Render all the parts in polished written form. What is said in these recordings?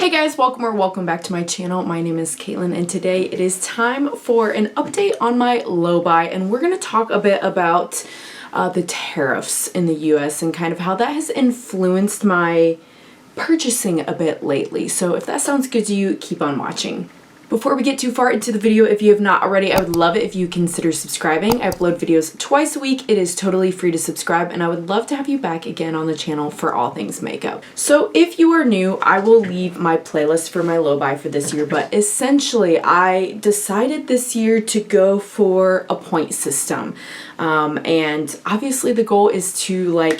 Hey guys, welcome back to my channel. My name is Caitlin and today it is time for an update on my low buy, and we're going to talk a bit about the tariffs in the US and kind of how that has influenced my purchasing a bit lately. So if that sounds good to you, keep on watching. Before we get too far into the video, if you have not already, I would love it if you consider subscribing. I upload videos twice a week. It is totally free to subscribe, and I would love to have you back again on the channel for all things makeup. So if you are new, I will leave my playlist for my low buy for this year, but essentially I decided this year to go for a point system. And obviously the goal is to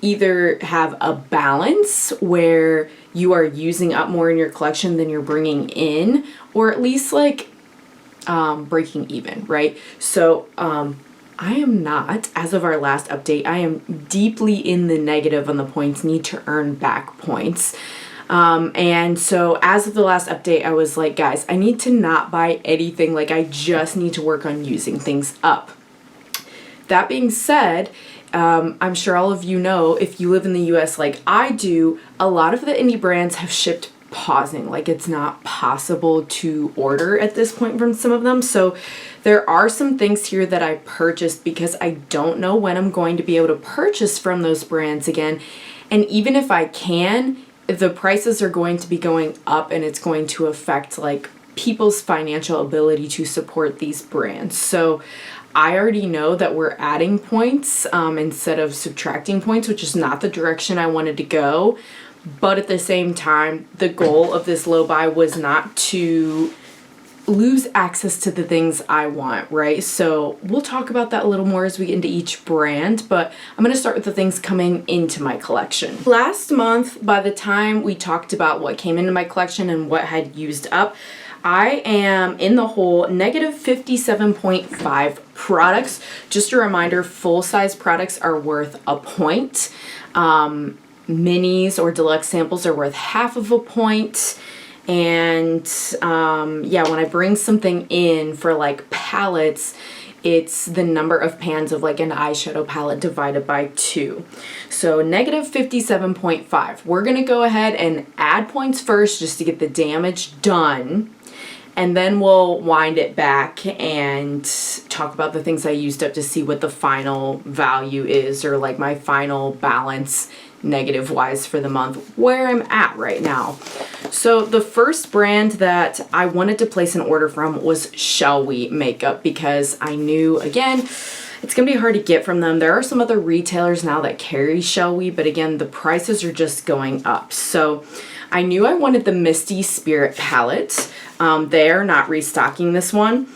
either have a balance where you are using up more in your collection than you're bringing in, or at least breaking even, right? So I am not, as of our last update, I am deeply in the negative on the points, need to earn back points. And so as of the last update, I was like, guys, I need to not buy anything. I just need to work on using things up. That being said, I'm sure all of you know, if you live in the US like I do, a lot of the indie brands have shipped pausing. It's not possible to order at this point from some of them. So there are some things here that I purchased because I don't know when I'm going to be able to purchase from those brands again. And even if I can, the prices are going to be going up, and it's going to affect people's financial ability to support these brands. So I already know that we're adding points instead of subtracting points, which is not the direction I wanted to go. But at the same time, the goal of this low buy was not to lose access to the things I want, right? So we'll talk about that a little more as we get into each brand, but I'm going to start with the things coming into my collection. Last month, by the time we talked about what came into my collection and what had used up, I am in the hole negative 57.5 products. Just a reminder, full-size products are worth a point. Minis or deluxe samples are worth half of a point. And yeah, when I bring something in for palettes, it's the number of pans of an eyeshadow palette divided by 2. So negative 57.5. We're going to go ahead and add points first just to get the damage done. And then we'll wind it back and talk about the things I used up to see what the final value is, or my final balance negative wise for the month, where I'm at right now. So the first brand that I wanted to place an order from was Shellwe makeup, because I knew, again, it's going to be hard to get from them. There are some other retailers now that carry Shellwe, but again, the prices are just going up. So I knew I wanted the Misty Spirit palette. They are not restocking this one.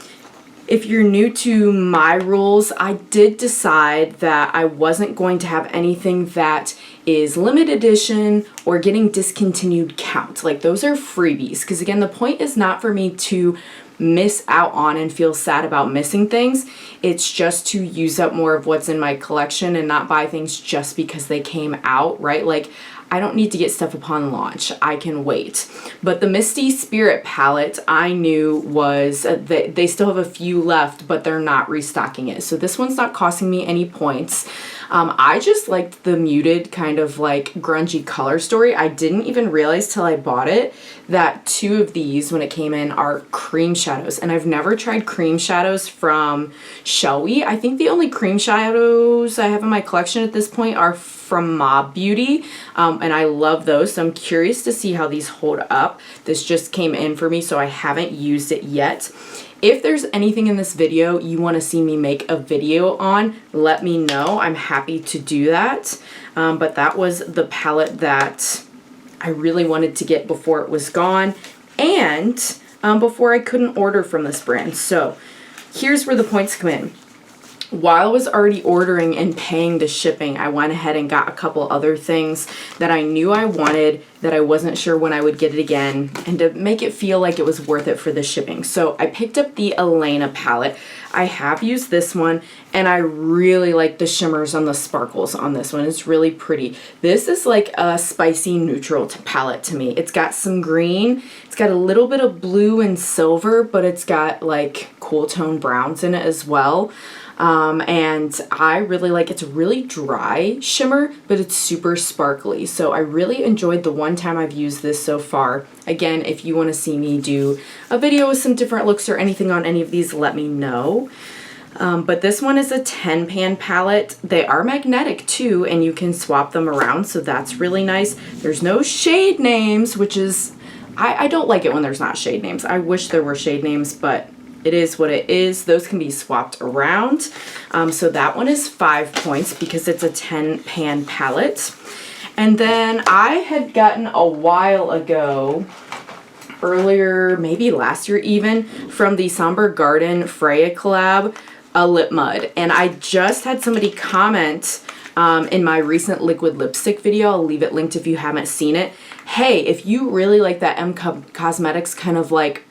If you're new to my rules, I did decide that I wasn't going to have anything that is limited edition or getting discontinued count. Those are freebies, because again, the point is not for me to miss out on and feel sad about missing things. It's just to use up more of what's in my collection and not buy things just because they came out, right? I don't need to get stuff upon launch. I can wait. But the Misty Spirit palette, I knew was, they still have a few left, but they're not restocking it. So this one's not costing me any points. I just liked the muted kind of grungy color story. I didn't even realize till I bought it that 2 of these, when it came in, are cream shadows. And I've never tried cream shadows from Shellwe. I think the only cream shadows I have in my collection at this point are from Mob Beauty, and I love those, so I'm curious to see how these hold up. This just came in for me, so I haven't used it yet. If there's anything in this video you want to see me make a video on, let me know. I'm happy to do that. But that was the palette that I really wanted to get before it was gone, and before I couldn't order from this brand. So here's where the points come in. While I was already ordering and paying the shipping, I went ahead and got a couple other things that I knew I wanted that I wasn't sure when I would get it again, and to make it feel like it was worth it for the shipping. So I picked up the Eyeliner palette. I have used this one, and I really like the shimmers on the sparkles on this one. It's really pretty. This is a spicy neutral palette to me. It's got some green, it's got a little bit of blue and silver, but it's got cool tone browns in it as well. And I really like, it's a really dry shimmer, but it's super sparkly. So I really enjoyed the one time I've used this so far. Again, if you want to see me do a video with some different looks or anything on any of these, let me know. But this one is a 10 pan palette. They are magnetic too, and you can swap them around, so that's really nice. There's no shade names, which is, I don't like it when there's not shade names. I wish there were shade names, but it is what it is. Those can be swapped around. So that one is 5 points because it's a 10 pan palette. And then I had gotten a while ago, earlier, maybe last year even, from the Somber Garden Freya collab, a lip mud. And I just had somebody comment in my recent liquid lipstick video, I'll leave it linked if you haven't seen it. Hey, if you really like that Cosmetics kind of like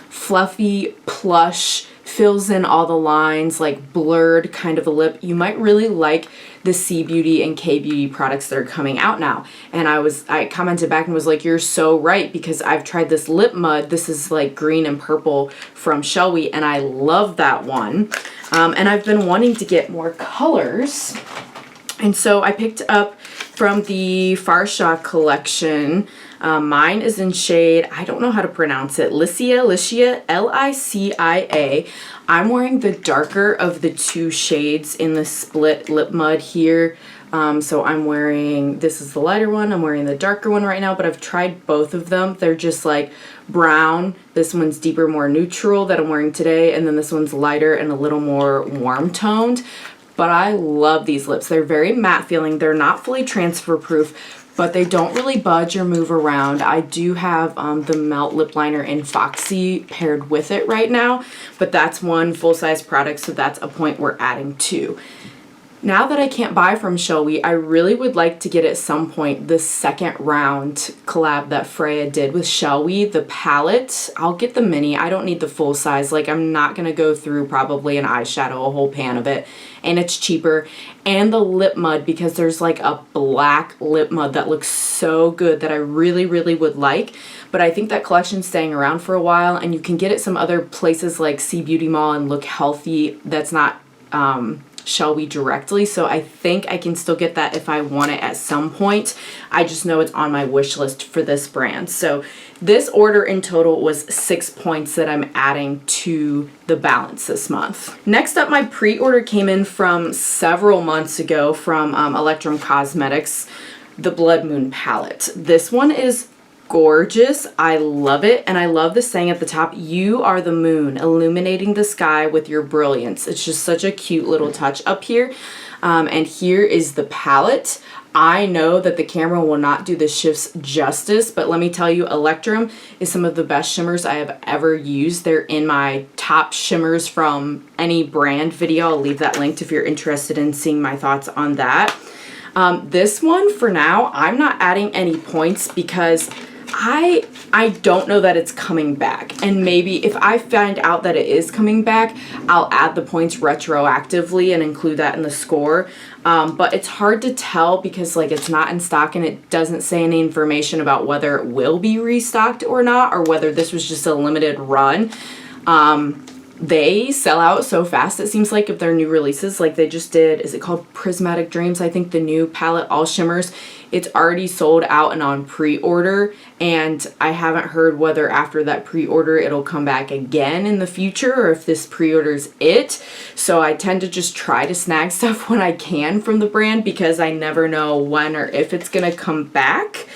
fluffy, plush, fills in all the lines, like blurred kind of a lip, you might really like the C Beauty and K Beauty products that are coming out now. And I commented back and was like, you're so right, because I've tried this lip mud. This is like green and purple from Shellwe, and I love that one. And I've been wanting to get more colors. And so I picked up from the Farsha collection. Mine is in shade, I don't know how to pronounce it, Lucia, Licia. I'm wearing the darker of the two shades in the split lip mud here. So I'm wearing, this is the lighter one, I'm wearing the darker one right now, but I've tried both of them. They're just like brown. This one's deeper, more neutral that I'm wearing today, and then this one's lighter and a little more warm toned. But I love these lips. They're very matte feeling. They're not fully transfer proof, but they don't really budge or move around. I do have the Melt Lip Liner in Foxy paired with it right now, but that's one full-size product, so that's a point we're adding to. Now that I can't buy from Shellwe, I really would like to get at some point the second round collab that Freya did with Shellwe, the palette. I'll get the mini. I don't need the full size. Like, I'm not going to go through probably an eyeshadow, a whole pan of it. And it's cheaper. And the lip mud, because there's like a black lip mud that looks so good that I really, really would like. But I think that collection's staying around for a while, and you can get it some other places like C Beauty Mall and Look Healthy. That's not Shellwe directly, so I think I can still get that if I want it at some point. I just know it's on my wish list for this brand. So this order in total was 6 points that I'm adding to the balance this month. Next up, my pre-order came in from several months ago from Electrum Cosmetics, the Blood Moon palette. This one is gorgeous. I love it, and I love the saying at the top, you are the moon illuminating the sky with your brilliance. It's just such a cute little touch up here. And here is the palette. I know that the camera will not do the shifts justice, but let me tell you, Electrum is some of the best shimmers I have ever used. They're in my top shimmers from any brand video. I'll leave that linked if you're interested in seeing my thoughts on that. This one, for now, I'm not adding any points because I don't know that it's coming back, and maybe if I find out that it is coming back, I'll add the points retroactively and include that in the score. But it's hard to tell because like it's not in stock and it doesn't say any information about whether it will be restocked or not, or whether this was just a limited run. They sell out so fast, it seems like, of their new releases. Like they just did, is it called Prismatic Dreams? I think the new palette, all shimmers. It's already sold out and on pre-order, and I haven't heard whether after that pre-order it'll come back again in the future or if this pre-order's it. So I tend to just try to snag stuff when I can from the brand because I never know when or if it's gonna come back.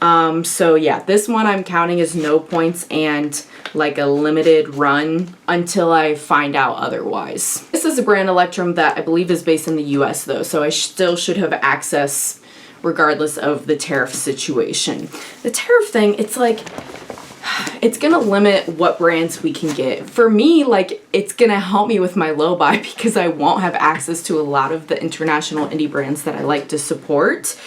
So yeah, this one I'm counting as no points and like a limited run until I find out otherwise. This is a brand, Electrum, that I believe is based in the US though, so I still should have access regardless of the tariff situation. The tariff thing, it's like, it's gonna limit what brands we can get. For me, like, it's gonna help me with my low buy because I won't have access to a lot of the international indie brands that I like to support.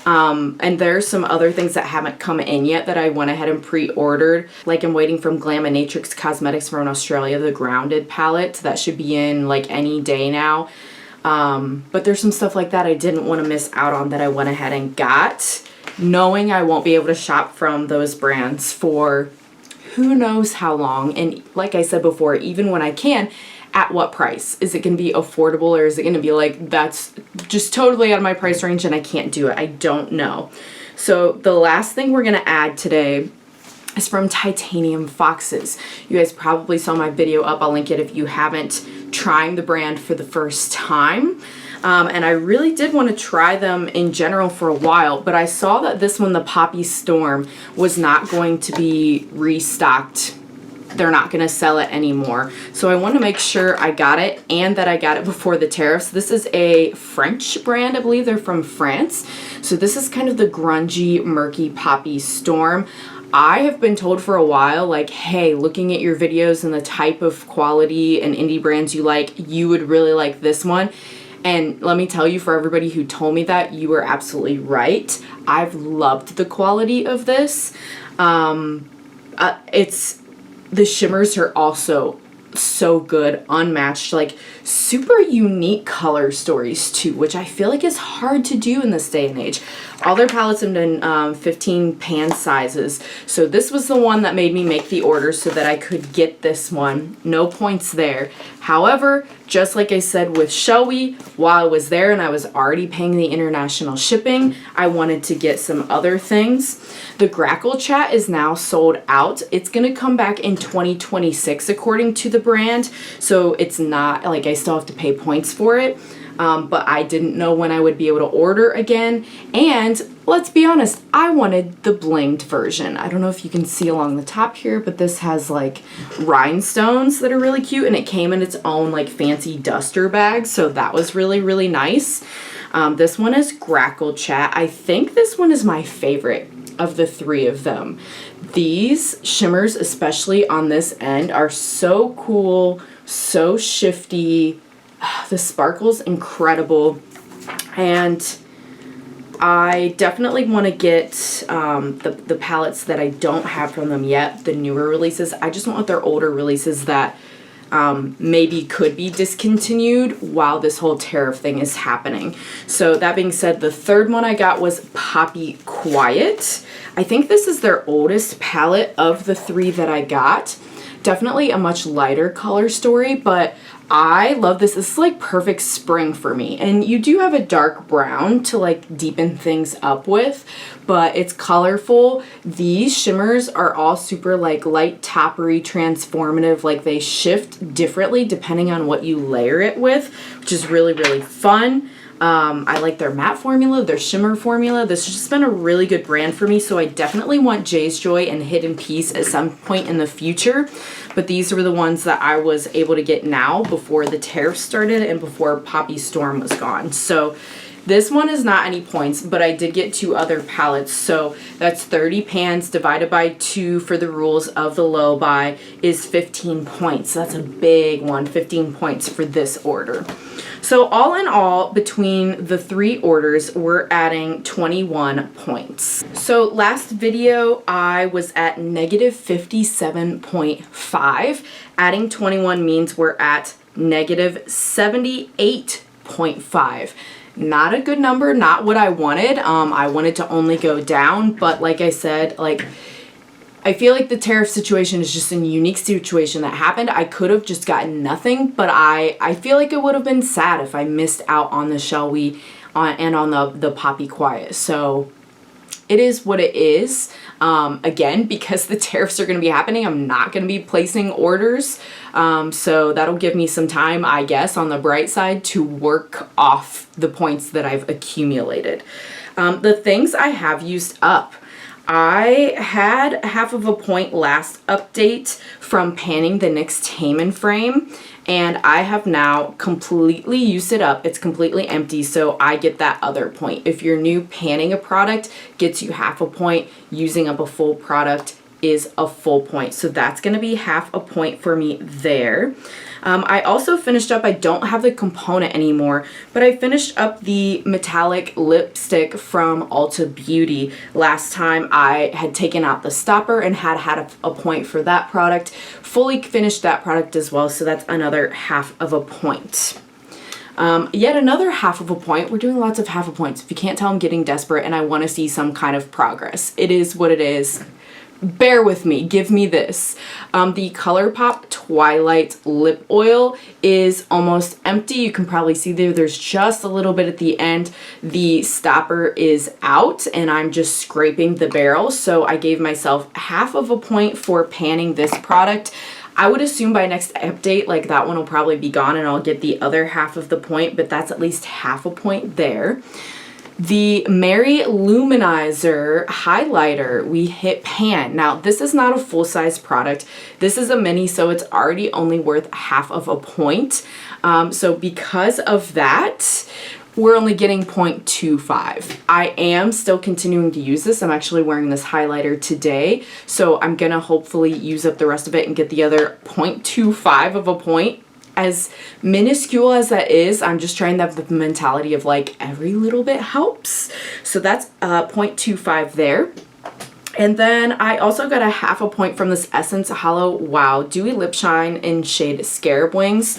And there's some other things that haven't come in yet that I went ahead and pre-ordered. Like I'm waiting from Glaminatrix Cosmetics from Australia, the Grounded palette. That should be in like any day now. But there's some stuff like that I didn't want to miss out on that I went ahead and got, knowing I won't be able to shop from those brands for who knows how long. And like I said before, even when I can, at what price? Is it going to be affordable, or is it going to be like, that's just totally out of my price range and I can't do it? I don't know. So the last thing we're going to add today is from Titanium Foxes. You guys probably saw my video up. I'll link it if you haven't, trying the brand for the first time. And I really did want to try them in general for a while, but I saw that this one, the Poppy Storm, was not going to be restocked. They're not going to sell it anymore. So I want to make sure I got it and that I got it before the tariffs. This is a French brand. I believe they're from France. So this is kind of the grungy, murky Poppy Storm. I have been told for a while, like, hey, looking at your videos and the type of quality and indie brands you like, you would really like this one. And let me tell you, for everybody who told me that, you were absolutely right. I've loved the quality of this. The shimmers are also so good, unmatched, like super unique color stories too, which I feel like is hard to do in this day and age. All their palettes have been 15 pan sizes, so this was the one that made me make the order so that I could get this one. No points there. However, just like I said with Shellwe, while I was there and I was already paying the international shipping, I wanted to get some other things. The Grackle Chat is now sold out. It's going to come back in 2026 according to the brand, so it's not like I still have to pay points for it. But I didn't know when I would be able to order again. And let's be honest, I wanted the blinged version. I don't know if you can see along the top here, but this has like rhinestones that are really cute, and it came in its own like fancy duster bag. So that was really, really nice. This one is Grackle Chat. I think this one is my favorite of the three of them. These shimmers, especially on this end, are so cool, so shifty. The sparkle's incredible, and I definitely want to get the palettes that I don't have from them yet, the newer releases. I just want their older releases that maybe could be discontinued while this whole tariff thing is happening. So that being said, the third one I got was Poppy Quiet. I think this is their oldest palette of the three that I got. Definitely a much lighter color story, but I love this. This is like perfect spring for me. And you do have a dark brown to like deepen things up with, but it's colorful. These shimmers are all super like light, toppery, transformative. Like they shift differently depending on what you layer it with, which is really, really fun. I like their matte formula, their shimmer formula. This has just been a really good brand for me, so I definitely want Jay's Joy and Hidden Peace at some point in the future. But these were the ones that I was able to get now before the tariffs started and before Poppy Storm was gone. So this one is not any points, but I did get two other palettes. So that's 30 pans divided by 2 for the rules of the low buy is 15 points. That's a big one, 15 points for this order. So all in all, between the 3 orders, we're adding 21 points. So last video, I was at negative 57.5. Adding 21 means we're at negative 78.5. Not a good number, not what I wanted. I wanted to only go down, but like I said, like I feel like the tariff situation is just a unique situation that happened. I could have just gotten nothing, but I feel like it would have been sad if I missed out on the Shellwe and on the Poppy Quiet. So it is what it is. Again, because the tariffs are going to be happening, I'm not going to be placing orders. So that'll give me some time, I guess, on the bright side to work off the points that I've accumulated. The things I have used up. I had half of a point last update from panning the NYX Taman frame, and I have now completely used it up. It's completely empty, so I get that other point. If you're new, panning a product gets you half a point. Using up a full product is a full point. So that's going to be half a point for me there. I also finished up, I don't have the component anymore, but I finished up the metallic lipstick from Ulta Beauty. Last time I had taken out the stopper and had a point for that product. Fully finished that product as well, so that's another half of a point. Yet another half of a point. We're doing lots of half a points. If you can't tell, I'm getting desperate and I want to see some kind of progress. It is what it is. bear with me, give me this. The Colourpop Twilight Lip Oil is almost empty. You can probably see there's just a little bit at the end. The stopper is out and I'm just scraping the barrel. So I gave myself half of a point for panning this product. I would assume by next update, like that one will probably be gone and I'll get the other half of the point, but that's at least half a point there. The Mary Luminizer highlighter, we hit pan. Now, this is not a full-size product. This is a mini, so it's already only worth half of a point. So because of that, we're only getting 0.25. I am still continuing to use this. I'm actually wearing this highlighter today, so I'm gonna hopefully use up the rest of it and get the other 0.25 of a point. As minuscule as that is, I'm just trying to have the mentality of like every little bit helps. So that's 0.25 there. And then I also got a half a point from this Essence Hollow Wow Dewy Lip Shine in shade Scarab Wings.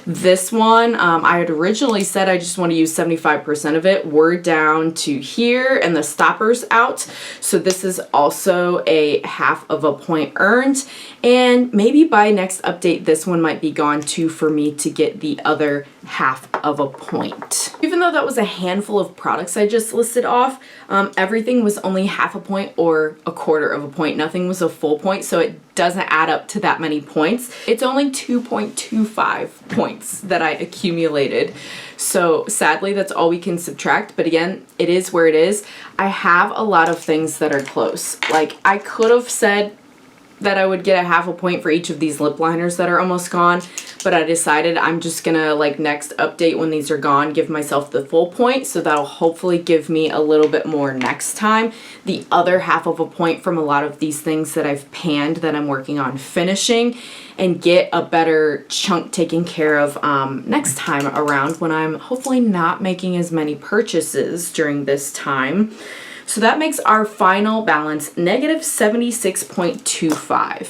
This one, I had originally said I just want to use 75% of it. We're down to here and the stopper's out. So this is also a half of a point earned. And maybe by next update, this one might be gone too for me to get the other half of a point. Even though that was a handful of products I just listed off, everything was only half a point or a quarter of a point. Nothing was a full point, so it doesn't add up to that many points. It's only 2.25 points that I accumulated. So sadly, that's all we can subtract. But again, it is where it is. I have a lot of things that are close. Like I could have said that I would get a half a point for each of these lip liners that are almost gone, but I decided I'm just gonna like next update when these are gone, give myself the full point, so that'll hopefully give me a little bit more next time. The other half of a point from a lot of these things that I've panned that I'm working on finishing, and get a better chunk taken care of next time around when I'm hopefully not making as many purchases during this time. So that makes our final balance negative 76.25.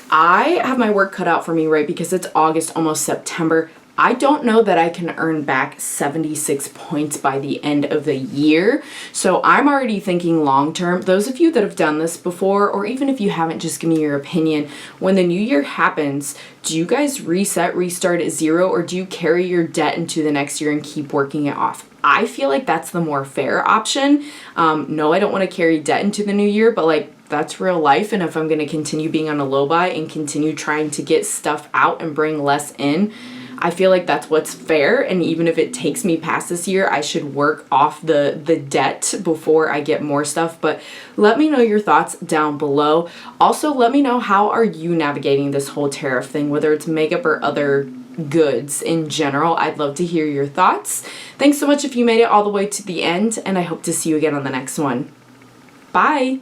I have my work cut out for me, right? Because it's August, almost September. I don't know that I can earn back 76 points by the end of the year. So I'm already thinking long term. Those of you that have done this before, or even if you haven't, just give me your opinion. When the new year happens, do you guys reset, restart at zero, or do you carry your debt into the next year and keep working it off? I feel like that's the more fair option. No, I don't want to carry debt into the new year, but like that's real life. And if I'm going to continue being on a low buy and continue trying to get stuff out and bring less in, I feel like that's what's fair. And even if it takes me past this year, I should work off the debt before I get more stuff. But let me know your thoughts down below. Also, let me know, how are you navigating this whole tariff thing, whether it's makeup or other goods in general. I'd love to hear your thoughts. Thanks so much if you made it all the way to the end, and I hope to see you again on the next one. Bye!